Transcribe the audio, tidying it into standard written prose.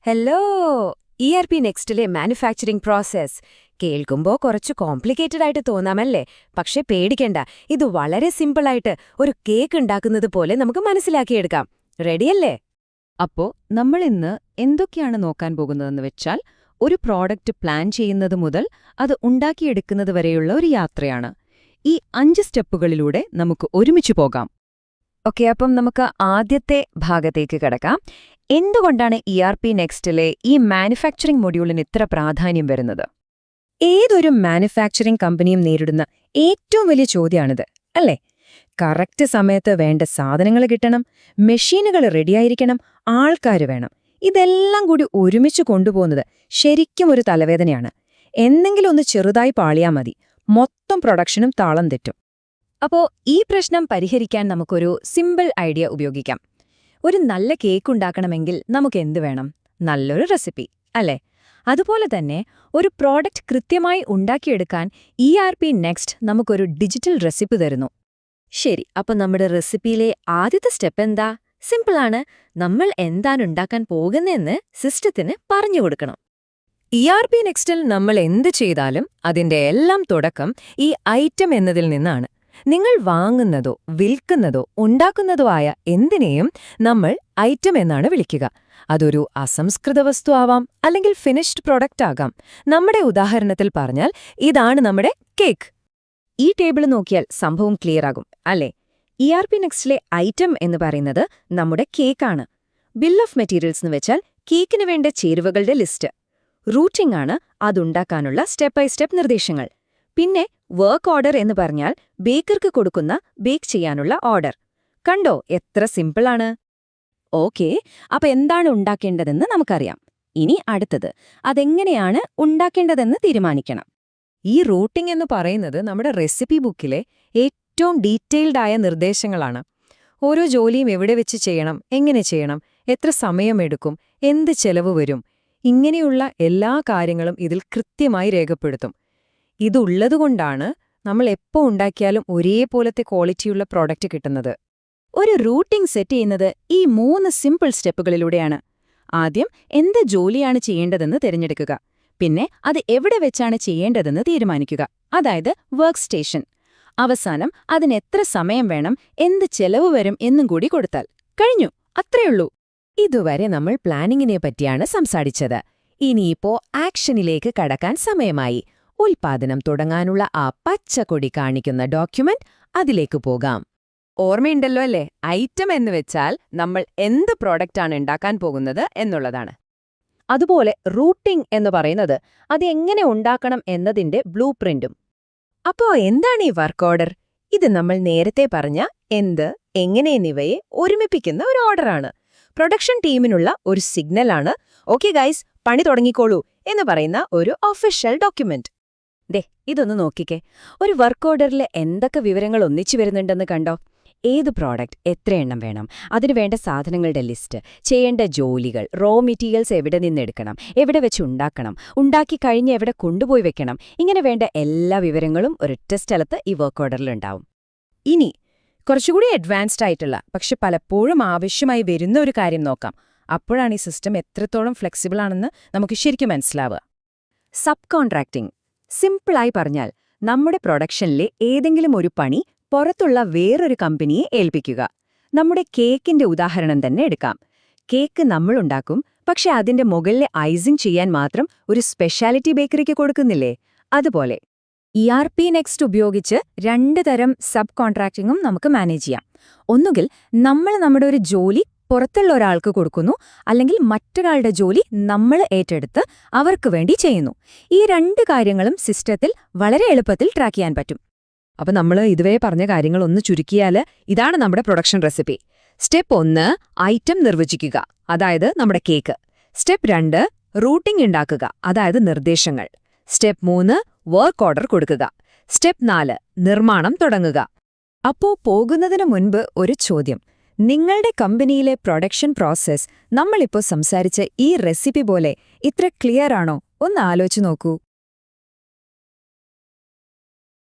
Hello. ERP നെക്സ്റ്റിലെ manufacturing process കേൾക്കുമ്പോൾ കുറച്ച് complicated ആയിട്ട് തോന്നാമല്ലേ? പക്ഷെ പേടിക്കണ്ട, ഇത് വളരെ സിമ്പിളായിട്ട് ഒരു കേക്ക് ഉണ്ടാക്കുന്നത് പോലെ നമുക്ക് മനസ്സിലാക്കിയെടുക്കാം. റെഡിയല്ലേ? അപ്പോ നമ്മളിന്ന് എന്തൊക്കെയാണ് നോക്കാൻ പോകുന്നതെന്ന് വെച്ചാൽ, ഒരു പ്രോഡക്റ്റ് പ്ലാൻ ചെയ്യുന്നത് മുതൽ അത് ഉണ്ടാക്കിയെടുക്കുന്നത് വരെയുള്ള ഒരു യാത്രയാണ്. ഈ 5 സ്റ്റെപ്പുകളിലൂടെ നമുക്ക് ഒരുമിച്ച് പോകാം. ഓക്കെ, അപ്പം നമുക്ക് ആദ്യത്തെ ഭാഗത്തേക്ക് കടക്കാം. എന്തുകൊണ്ടാണ് ERP നെക്സ്റ്റിലെ ഈ മാനുഫാക്ചറിംഗ് മൊഡ്യൂളിന് ഇത്ര പ്രാധാന്യം വരുന്നത്? ഏതൊരു മാനുഫാക്ചറിംഗ് കമ്പനിയും നേരിടുന്ന ഏറ്റവും വലിയ ചോദ്യമാണിത്, അല്ലേ? കറക്റ്റ് സമയത്ത് വേണ്ട സാധനങ്ങൾ കിട്ടണം, മെഷീനുകൾ റെഡിയായിരിക്കണം, ആൾക്കാർ വേണം. ഇതെല്ലാം കൂടി ഒരുമിച്ച് കൊണ്ടുപോകുന്നത് ശരിക്കും ഒരു തലവേദനയാണ്. എന്തെങ്കിലും ഒന്ന് ചെറുതായി പാളിയാൽ മതി, മൊത്തം പ്രൊഡക്ഷനും താളം തെറ്റും. അപ്പോ ഈ പ്രശ്നം പരിഹരിക്കാൻ നമുക്കൊരു സിമ്പിൾ ഐഡിയ ഉപയോഗിക്കാം. ഒരു നല്ല കേക്ക് ഉണ്ടാക്കണമെങ്കിൽ നമുക്ക് എന്ത് വേണം? നല്ലൊരു റെസിപ്പി, അല്ലേ? അതുപോലെ തന്നെ ഒരു പ്രോഡക്റ്റ് കൃത്യമായി ഉണ്ടാക്കിയെടുക്കാൻ ERP നെക്സ്റ്റ് നമുക്കൊരു ഡിജിറ്റൽ റെസിപ്പി തരുന്നു. ശരി, അപ്പൊ നമ്മുടെ റെസിപ്പിയിലെ ആദ്യത്തെ സ്റ്റെപ്പ് എന്താ? സിമ്പിളാണ്. നമ്മൾ എന്താണ് ഉണ്ടാക്കാൻ പോകുന്നതെന്ന് സിസ്റ്റത്തിന് പറഞ്ഞു കൊടുക്കണം. ERP നെക്സ്റ്റിൽ നമ്മൾ എന്ത് ചെയ്താലും അതിന്റെ എല്ലാം തുടക്കം ഈ ഐറ്റം എന്നതിൽ നിന്നാണ്. നിങ്ങൾ വാങ്ങുന്നതോ വിൽക്കുന്നതോ ഉണ്ടാക്കുന്നതോ ആയ എന്തിനേയും നമ്മൾ ഐറ്റം എന്നാണ് വിളിക്കുക. അതൊരു അസംസ്കൃത വസ്തു ആവാം, അല്ലെങ്കിൽ ഫിനിഷ്ഡ് പ്രോഡക്റ്റ് ആകാം. നമ്മുടെ ഉദാഹരണത്തിൽ പറഞ്ഞാൽ ഇതാണ് നമ്മുടെ കേക്ക്. ഈ ടേബിൾ നോക്കിയാൽ സംഭവം ക്ലിയർ ആകും, അല്ലേ? ERP നെക്സ്റ്റിലെ ഐറ്റം എന്ന് പറയുന്നത് നമ്മുടെ കേക്കാണ്. ബിൽ ഓഫ് മെറ്റീരിയൽസ് എന്ന് വെച്ചാൽ കേക്കിന് വേണ്ട ചേരുവകളുടെ ലിസ്റ്റ്. റൂട്ടിംഗ് ആണ് അതുണ്ടാക്കാനുള്ള സ്റ്റെപ്പ് ബൈ സ്റ്റെപ്പ് നിർദ്ദേശങ്ങൾ. പിന്നെ വർക്ക് ഓർഡർ എന്ന് പറഞ്ഞാൽ ബേക്കർക്ക് കൊടുക്കുന്ന ബേക്ക് ചെയ്യാനുള്ള ഓർഡർ. കണ്ടോ, എത്ര സിമ്പിളാണ്? ഓക്കേ, അപ്പൊ എന്താണ് ഉണ്ടാക്കേണ്ടതെന്ന് നമുക്കറിയാം. ഇനി അടുത്തത്, അതെങ്ങനെയാണ് ഉണ്ടാക്കേണ്ടതെന്ന് തീരുമാനിക്കണം. ഈ റൂട്ടിംഗ് എന്ന് പറയുന്നത് നമ്മുടെ റെസിപ്പി ബുക്കിലെ ഏറ്റവും ഡീറ്റെയിൽഡ് ആയ നിർദ്ദേശങ്ങളാണ്. ഓരോ ജോലിയും എവിടെ വെച്ച് ചെയ്യണം, എങ്ങനെ ചെയ്യണം, എത്ര സമയമെടുക്കും, എന്ത് ചെലവ് വരും, ഇങ്ങനെയുള്ള എല്ലാ കാര്യങ്ങളും ഇതിൽ കൃത്യമായി രേഖപ്പെടുത്തും. ഇതുള്ളതുകൊണ്ടാണ് നമ്മൾ എപ്പോൾ ഉണ്ടാക്കിയാലും ഒരേപോലത്തെ ക്വാളിറ്റിയുള്ള പ്രോഡക്റ്റ് കിട്ടുന്നത്. ഒരു റൂട്ടിംഗ് സെറ്റ് ചെയ്യുന്നത് ഈ 3 സിമ്പിൾ സ്റ്റെപ്പുകളിലൂടെയാണ്. ആദ്യം എന്ത് ജോലിയാണ് ചെയ്യേണ്ടതെന്ന് തിരഞ്ഞെടുക്കുക. പിന്നെ അത് എവിടെ വെച്ചാണ് ചെയ്യേണ്ടതെന്ന് തീരുമാനിക്കുക, അതായത് വർക്ക് സ്റ്റേഷൻ. അവസാനം അതിനെത്ര സമയം വേണം, എന്ത് ചെലവ് വരും എന്നും കൂടി കൊടുത്താൽ കഴിഞ്ഞു. അത്രയുള്ളൂ. ഇതുവരെ നമ്മൾ പ്ലാനിങ്ങിനെ പറ്റിയാണ് സംസാരിച്ചത്. ഇനിയിപ്പോ ആക്ഷനിലേക്ക് കടക്കാൻ സമയമായി. ഉൽപാദനം തുടങ്ങാനുള്ള ആ പച്ചക്കൊടി കാണിക്കുന്ന ഡോക്യുമെന്റ്, അതിലേക്ക് പോകാം. ഓർമ്മയുണ്ടല്ലോ അല്ലേ? ഐറ്റം എന്ന് വെച്ചാൽ നമ്മൾ എന്ത് പ്രോഡക്റ്റാണ് ഉണ്ടാക്കാൻ പോകുന്നത് എന്നുള്ളതാണ്. അതുപോലെ റൂട്ടിംഗ് എന്ന് പറയുന്നത് അത് എങ്ങനെ ഉണ്ടാക്കണം എന്നതിന്റെ ബ്ലൂ പ്രിന്റും. അപ്പോ എന്താണ് ഈ വർക്ക് ഓർഡർ? ഇത് നമ്മൾ നേരത്തെ പറഞ്ഞ എന്ത്, എങ്ങനെ എന്നിവയെ ഒരുമിപ്പിക്കുന്ന ഒരു ഓർഡറാണ്. പ്രൊഡക്ഷൻ ടീമിനുള്ള ഒരു സിഗ്നലാണ്. ഓക്കെ ഗൈസ്, പണി തുടങ്ങിക്കോളൂ എന്ന് പറയുന്ന ഒരു ഒഫീഷ്യൽ ഡോക്യുമെന്റ്. ഇതൊന്ന് നോക്കിക്കേ. ഒരു വർക്ക് ഓർഡറിൽ എന്തൊക്കെ വിവരങ്ങൾ ഒന്നിച്ചു വരുന്നുണ്ടെന്ന് കണ്ടോ? ഏത് പ്രോഡക്റ്റ്, എത്ര എണ്ണം വേണം, അതിനു വേണ്ട സാധനങ്ങളുടെ ലിസ്റ്റ്, ചെയ്യേണ്ട ജോലികൾ, റോ മെറ്റീരിയൽസ് എവിടെ നിന്നെടുക്കണം, എവിടെ വെച്ച് ഉണ്ടാക്കണം, ഉണ്ടാക്കി കഴിഞ്ഞ് എവിടെ കൊണ്ടുപോയി വെക്കണം, ഇങ്ങനെ വേണ്ട എല്ലാ വിവരങ്ങളും ഒരൊറ്റ സ്ഥലത്ത് ഈ വർക്ക് ഓർഡറിലുണ്ടാവും. ഇനി കുറച്ചുകൂടി അഡ്വാൻസ്ഡ് ആയിട്ടുള്ള പക്ഷെ പലപ്പോഴും ആവശ്യമായി വരുന്ന ഒരു കാര്യം നോക്കാം. അപ്പോഴാണ് ഈ സിസ്റ്റം എത്രത്തോളം ഫ്ലെക്സിബിൾ ആണെന്ന് നമുക്ക് ശരിക്കും മനസ്സിലാവുക. Sub contracting. സിമ്പിളായി പറഞ്ഞാൽ നമ്മുടെ പ്രൊഡക്ഷനിലെ ഏതെങ്കിലും ഒരു പണി പുറത്തുള്ള വേറൊരു കമ്പനിയെ ഏൽപ്പിക്കുക. നമ്മുടെ കേക്കിന്റെ ഉദാഹരണം തന്നെ എടുക്കാം. കേക്ക് നമ്മളുണ്ടാക്കും, പക്ഷെ അതിന്റെ മുകളിലെ ഐസിംഗ് ചെയ്യാൻ മാത്രം ഒരു സ്പെഷ്യാലിറ്റി ബേക്കറിക്ക് കൊടുക്കുന്നില്ലേ? അതുപോലെ ERP നെക്സ്റ്റ് ഉപയോഗിച്ച് 2 തരം സബ് കോൺട്രാക്ടിങ്ങും നമുക്ക് മാനേജ് ചെയ്യാം. ഒന്നുകിൽ നമ്മൾ നമ്മുടെ ഒരു ജോലി പുറത്തുള്ള ഒരാൾക്ക് കൊടുക്കുന്നു, അല്ലെങ്കിൽ മറ്റൊരാളുടെ ജോലി നമ്മൾ ഏറ്റെടുത്ത് അവർക്ക് വേണ്ടി ചെയ്യുന്നു. ഈ 2 കാര്യങ്ങളും സിസ്റ്റത്തിൽ വളരെ എളുപ്പത്തിൽ ട്രാക്ക് ചെയ്യാൻ പറ്റും. അപ്പൊ നമ്മൾ ഇതുവരെ പറഞ്ഞ കാര്യങ്ങളൊന്ന് ചുരുക്കിയാൽ ഇതാണ് നമ്മുടെ പ്രൊഡക്ഷൻ റെസിപ്പി. സ്റ്റെപ്പ് 1 ഐറ്റം നിർവചിക്കുക, അതായത് നമ്മുടെ കേക്ക്. സ്റ്റെപ്പ് 2 റൂട്ടിംഗ് ഉണ്ടാക്കുക, അതായത് നിർദ്ദേശങ്ങൾ. സ്റ്റെപ്പ് 3 വർക്ക് ഓർഡർ കൊടുക്കുക. സ്റ്റെപ്പ് 4 നിർമ്മാണം തുടങ്ങുക. അപ്പോ പോകുന്നതിന് മുൻപ് ഒരു ചോദ്യം. നിങ്ങളുടെ കമ്പനിയിലെ പ്രൊഡക്ഷൻ പ്രോസസ് നമ്മളിപ്പോൾ സംസാരിച്ച ഈ റെസിപ്പി പോലെ ഇത്ര ക്ലിയർ ആണോ? ഒന്ന് ആലോചിച്ച് നോക്കൂ.